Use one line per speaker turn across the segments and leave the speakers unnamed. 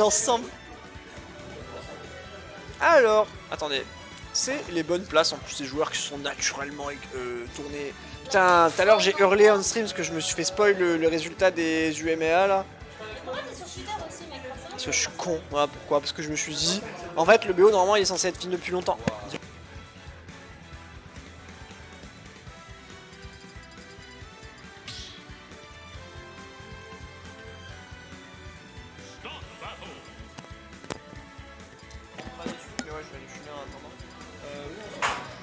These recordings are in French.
ensemble. Alors, attendez. C'est les bonnes places en plus des joueurs qui sont naturellement tournés. Putain, tout à l'heure j'ai hurlé on stream parce que je me suis fait spoil le résultat des UMA là.
Pourquoi t'es sur Twitter aussi, mec?
Parce que je suis con. Voilà pourquoi. Parce que je me suis dit, en fait, le BO normalement il est censé être fini depuis longtemps.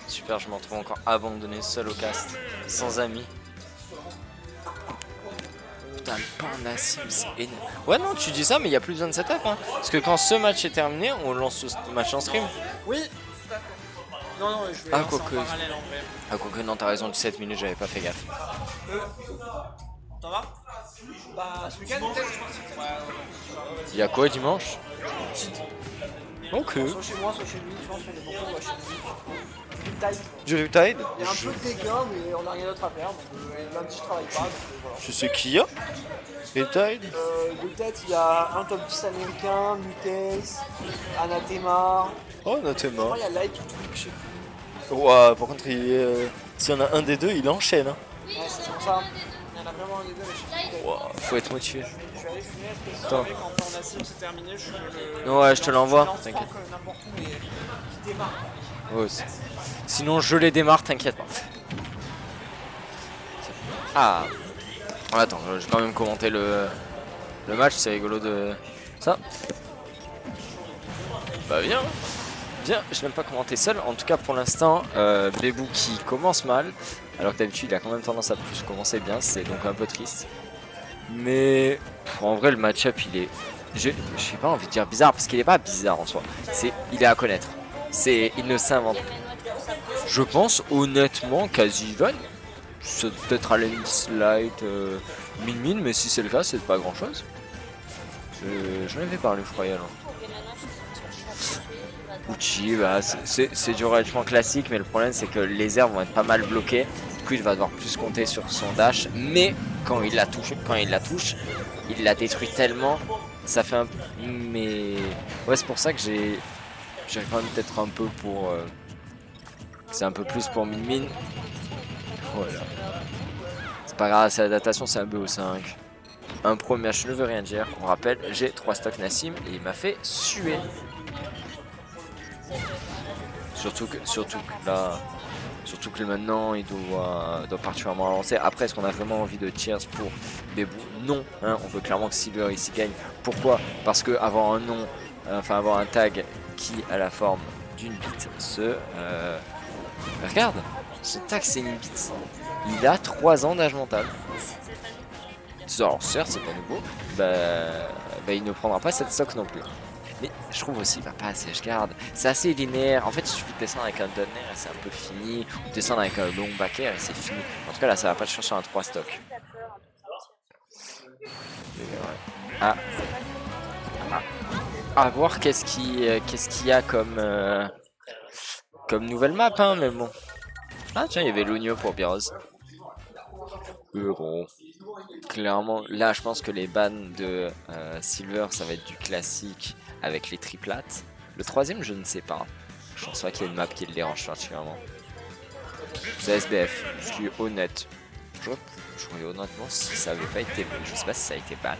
Super, je m'en retrouve encore abandonné seul au cast, sans amis. Putain, le pain Nassim, c'est énorme. Ouais, non, tu dis ça, mais il n'y a plus besoin de setup. Hein. Parce que quand ce match est terminé, on lance ce match en stream.
Oui, non, non, je vais lancer en parallèle en vrai.
Ah, quoique, non, t'as raison, 17 minutes, j'avais pas fait gaffe.
T'en vas? Bah, ce week-end peut-être, je pense.
Il y a quoi dimanche? Ok.
Soit chez moi, soit chez lui, je pense qu'on est beaucoup chez lui.
Du Riptide?
Il y a un peu de dégâts, mais on n'a rien d'autre à faire. Donc, lundi, je travaille pas. Donc, voilà.
Je sais qui y a Riptide?
De tête, il y a un top 10 américain, Mutase, Anathema.
Oh, Anathema.
Il y a Light ou Twitch, je sais plus.
Ouah, par contre, s'il y en a un des deux, il enchaîne. Hein.
Ouais, c'est pour ça. Il y en a vraiment un des deux, mais je sais plus.
Ouah, faut être motivé.
Je suis allé fumer, parce que
Attends.
quand on a c'est terminé, je
Ouais, je te l'envoie, t'inquiète.
N'importe où, mais qui démarre.
Ouais, sinon, je les démarre, t'inquiète pas. Ah. Attends, j'ai quand même commenté le match, c'est rigolo de ça. Bah bien, bien, je n'aime pas commenter seul. En tout cas pour l'instant, Bebou qui commence mal, alors que d'habitude il a quand même tendance à plus commencer bien, c'est donc un peu triste. Mais en vrai le match-up il est, j'ai pas envie de dire bizarre parce qu'il est pas bizarre en soi. Il est à connaître. Il ne s'invente. Je pense honnêtement qu'Azivan, c'est peut-être à la slide min, mais si c'est le cas, c'est pas grand chose. J'en avais parlé, je croyais alors. Uchi, bah, c'est du relâchement classique, mais le problème c'est que les airs vont être pas mal bloqués. Du coup, il va devoir plus compter sur son dash, mais quand il la touche, il la détruit tellement, ça fait un. Mais ouais, c'est pour ça que j'ai quand même peut-être un peu pour. C'est un peu plus pour min. Voilà. C'est pas grave, c'est l'adaptation, c'est un BO5. Un premier match ne veut rien dire. On rappelle, j'ai 3 stocks Nassim et il m'a fait suer. Surtout que maintenant il doit particulièrement avancer. Après, est-ce qu'on a vraiment envie de cheers pour Bebou? Non, hein, on veut clairement que Silver ici gagne. Pourquoi? Parce que avoir un nom, enfin avoir un tag qui a la forme d'une bite, regarde, ce tag c'est une bite. Il a 3 ans d'âge mental. Alors certes c'est pas nouveau, bah il ne prendra pas cette stock non plus. Mais je trouve aussi qu'il va pas assez garde. C'est assez linéaire. En fait il suffit de descendre avec un donner et c'est un peu fini. Ou descendre avec un long back air et c'est fini. En tout cas là ça va pas te chercher un 3 stock. Ah. À voir qu'est-ce qu'il y a comme nouvelle map hein, mais bon. Ah tiens il y avait l'Oigno pour Biroz. Bon. Clairement, là je pense que les bans de Silver ça va être du classique avec les triplates. Le troisième je ne sais pas. Je pense pas qu'il y ait une map qui le dérange particulièrement. C'est SBF, je suis honnête. Je honnêtement si ça avait pas été. Je sais pas si ça a été ban.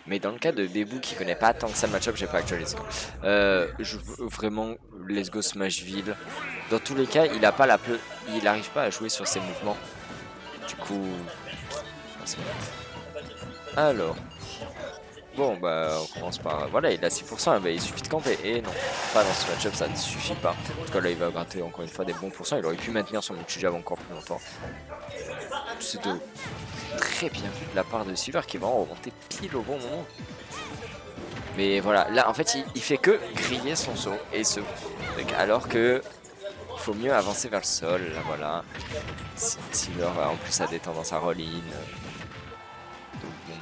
Mais dans le cas de Bebou qui connaît pas tant que ça le match-up, j'ai pas actualisé. Je veux vraiment let's go Smashville. Dans tous les cas, il arrive pas à jouer sur ses mouvements. Du coup. Alors. Bon bah on commence par. Voilà, il a 6%, bah, il suffit de camper. Et non, pas dans ce match-up, ça ne suffit pas. En tout cas là il va gratter encore une fois des bons pourcents. Il aurait pu maintenir son multi-jab encore plus longtemps. C'est très bien vu de la part de Silver qui va en remonter pile au bon moment. Mais voilà, là en fait il fait que griller son saut et ce. Alors que il faut mieux avancer vers le sol, là voilà. Silver en plus a des tendances à roll-in. Donc bon.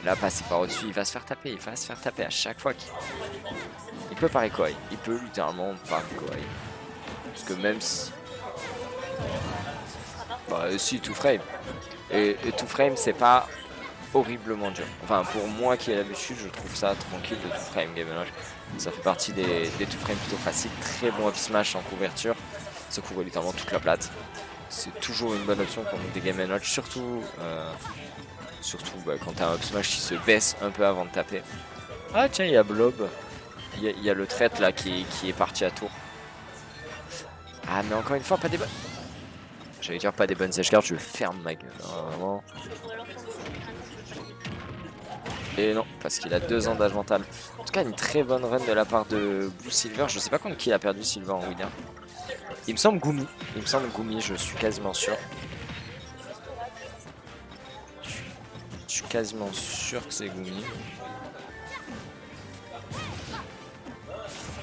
Là passer par au-dessus, il va se faire taper à chaque fois il peut parer Koi. Il peut littéralement parer Koi. Parce que même si. Bah si, tout frame. Et tout frame c'est pas horriblement dur. Enfin, pour moi qui ai l'habitude, je trouve ça tranquille de tout frame Game & Watch. Ça fait partie des tout frames plutôt faciles, très bon up smash en couverture. Ça couvre littéralement toute la plate. C'est toujours une bonne option pour des Game & Watch, surtout quand t'as un up smash qui se baisse un peu avant de taper. Ah tiens, il y a Blob. Il y a le traite là qui est parti à tour. Ah mais encore une fois, pas des bonnes... J'allais dire pas des bonnes edgeguards, je ferme ma gueule. Non, vraiment. Et non, parce qu'il a 2 ans d'âge mental. En tout cas, une très bonne run de la part de Blue Silver. Je sais pas contre qui il a perdu Silver en winner. Il me semble Gumi. Il me semble Gumi, je suis quasiment sûr. Je suis quasiment sûr que c'est Gumi.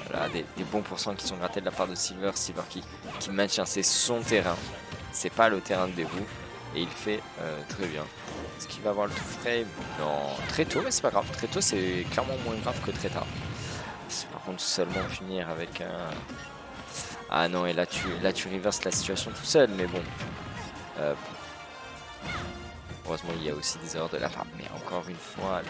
Voilà, des bons pourcents qui sont grattés de la part de Silver. Silver qui maintient, c'est son terrain. C'est pas le terrain de Bebou. Et il fait très bien. Est-ce qu'il va avoir le tout frame? Non, très tôt, mais c'est pas grave. Très tôt, c'est clairement moins grave que très tard. C'est par contre seulement finir avec un... Ah non, et là tu reverses la situation tout seul, mais bon. Heureusement, il y a aussi des erreurs de la part. Mais encore une fois,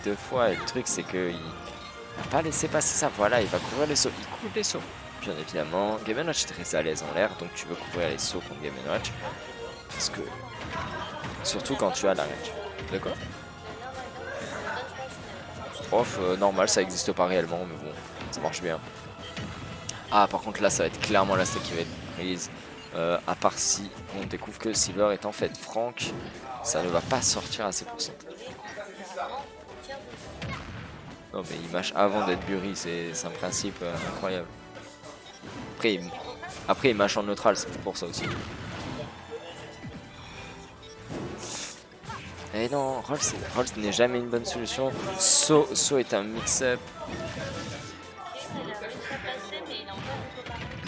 2 fois, et le truc c'est qu'il n'a pas laissé passer ça. Voilà, il va couvrir les sauts. Il couvre les sauts. Bien évidemment, Game & Watch est très à l'aise en l'air, donc tu veux couvrir les sauts contre Game & Watch. Parce que... Surtout quand tu as la range. D'accord. Off, normal, ça existe pas réellement, mais bon, ça marche bien. Ah, par contre, là, ça va être clairement la stack qui va être prise. À part si on découvre que Silver est en fait Frank, ça ne va pas sortir à ces pourcentages. Non, mais il mâche avant d'être Bury, c'est un principe incroyable. Après, il mâche en neutral, c'est pour ça aussi. Et non, Rolls n'est jamais une bonne solution. So est un mix-up.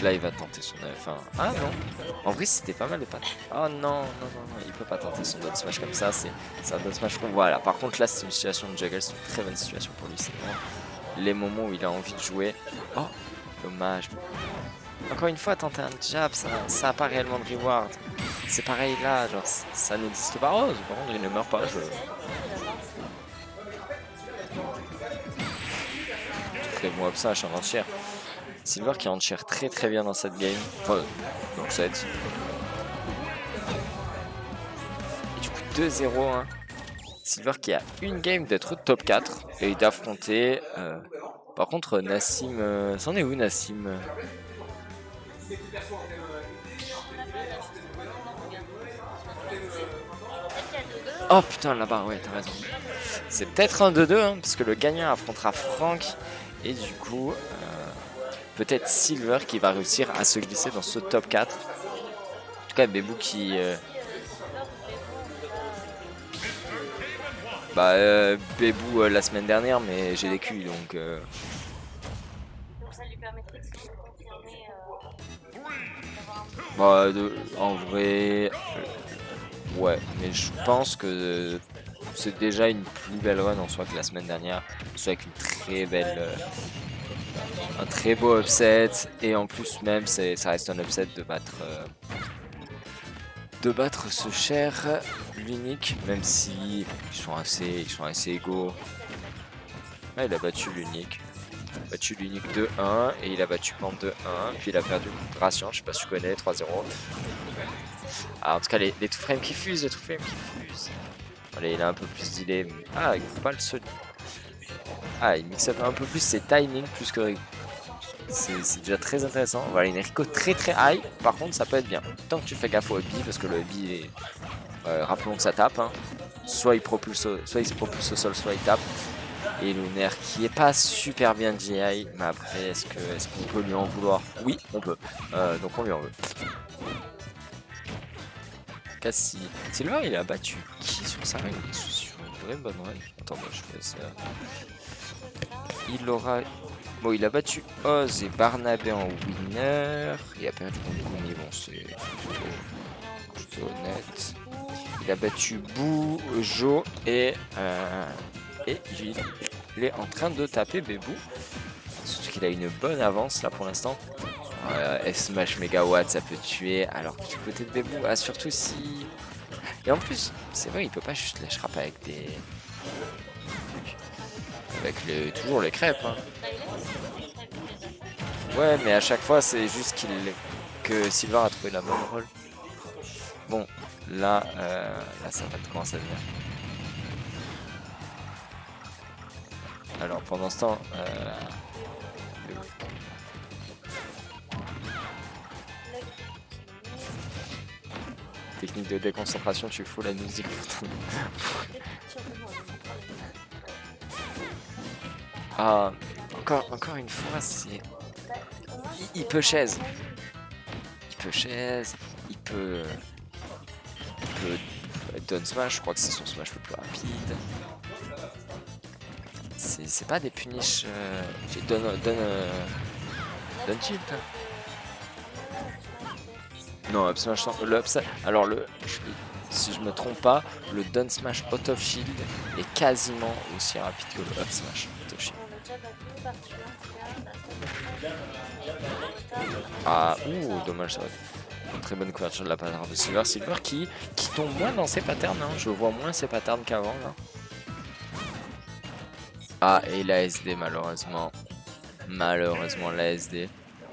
Là, il va tenter son F1. Ah non. En vrai, c'était pas mal de pattes. Oh non, il peut pas tenter son down smash comme ça. C'est un down smash. Voilà, par contre, là, c'est une situation de juggle. C'est une très bonne situation pour lui. C'est vraiment les moments où il a envie de jouer. Oh, dommage. Encore une fois, tenter un jab, ça a pas réellement de reward. C'est pareil là, genre ça n'existe pas. Oh, par contre, il ne meurt pas. Très bon up smash en entière. Silver qui entière très très bien dans cette game. Enfin, dans le set. Et du coup, 2-0. Hein. Silver qui a une game d'être top 4 et d'affronter. Par contre, Nassim. C'en est où Nassim? Oh putain, là-bas, ouais, t'as raison. C'est peut-être un 2-2, hein, parce que le gagnant affrontera Frank. Et du coup, peut-être Silver qui va réussir à se glisser dans ce top 4. En tout cas, Bebou qui... Bebou la semaine dernière, mais j'ai des culs, donc...
Ça lui permettrait de se confirmer
en vrai... ouais, mais je pense que c'est déjà une plus belle run en soi que la semaine dernière. Soit avec une très belle... un très beau upset. Et en plus même, ça reste un upset de battre ce cher l'unique. Même si ils sont assez égaux. Ah, il a battu l'unique. Battu l'unique 2-1 et il a battu Pant 2-1. Puis il a perdu contre Ration, je sais pas si tu connais, 3-0. Ah, en tout cas, les two frames qui fusent, Allez, il a un peu plus d'idées. Ah, il faut pas le solide. Ah, il mixe up un peu plus ses timings plus que Rico. C'est déjà très intéressant. Voilà, il est Rico très très high. Par contre, ça peut être bien. Tant que tu fais gaffe au B, parce que le B est... rappelons que ça tape. Hein. Soit il se propulse au sol, soit il tape. Et Lunaire qui est pas super bien GI. Mais après, est-ce qu'on peut lui en vouloir? Oui, on peut. Donc on lui en veut. Cassie. Silver, il a battu qui sur sa run? Il est sur une vraie bonne run. Attends, moi je fais ça. Il aura... Bon, il a battu Oz et Barnabé en winner. Il a perdu contre Gumi, bon, c'est plutôt honnête. Il a battu Bou, Jo et il est en train de taper Bebou. Surtout qu'il a une bonne avance là pour l'instant. F-Smash Megawatt, ça peut tuer. Alors du côté de Bebou, surtout si Et en plus, c'est vrai, il peut pas juste lâcher rap avec des... Avec toujours les crêpes. Hein.
Bah, il est aussi très bien les affaires.
Ouais, mais à chaque fois, c'est juste que Sylvain a trouvé la bonne rôle. Bon, là, ça va commencer à venir. Alors, pendant ce temps... Technique de déconcentration, tu fous la musique. Ah, encore une fois, c'est... Il peut chaise. Il peut chaise, il peut down smash, je crois que c'est son smash le plus rapide. C'est pas des punish... Donne tilt. Non, up smash, le up smash... Alors, si je me trompe pas, le down smash out of shield est quasiment aussi rapide que le up smash out of shield.
On a déjà battu par celui-là, en tout cas,
Ah, ouh, dommage, ça va être une très bonne couverture de la part de Silver. Silver qui tombe moins dans ses patterns, hein. Je vois moins ses patterns qu'avant, là. Ah, et la SD, malheureusement. Malheureusement, la SD.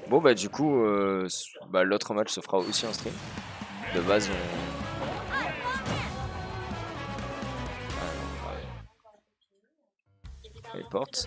Bon, bah, du coup, l'autre match se fera aussi en stream. De base, on... Les portes.